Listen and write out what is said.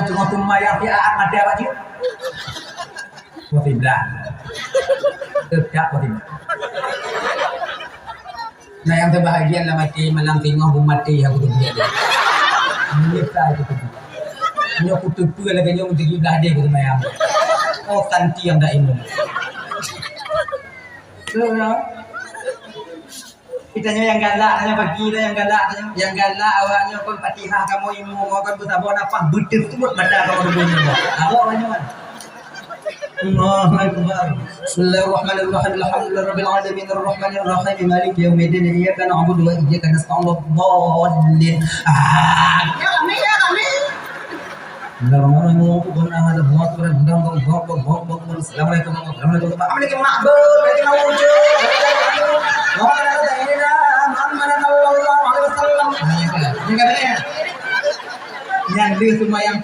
Cuma mayang tiaan ada apa sih? Potiblah. Tidak potiblah. Nah yang terbahagia lah mati malang tengok mati yang kudu dia. Kita itu kudu. Nyo kudu tu lagi nyo kudu belah dia kudu mayang. Oh tanti yang dah imun. So, kitanya yang galak, hanya bagi yang galak awaknya kon Fatihah kamu imu mau kon bertabur apa betul tu buat badan kamu dulu. Awak banyak. Allahu Akbar. Bismillahirrahmanirrahim. Alhamdulillahirabbil alamin arrahmanir rahim maliki yaumiddin iyyaka na'budu wa iyyaka nasta'in dhallin. Kami. Bismillahirrahmanirrahim. Assalamualaikum warahmatullahi wabarakatuh. Yang dia semua yang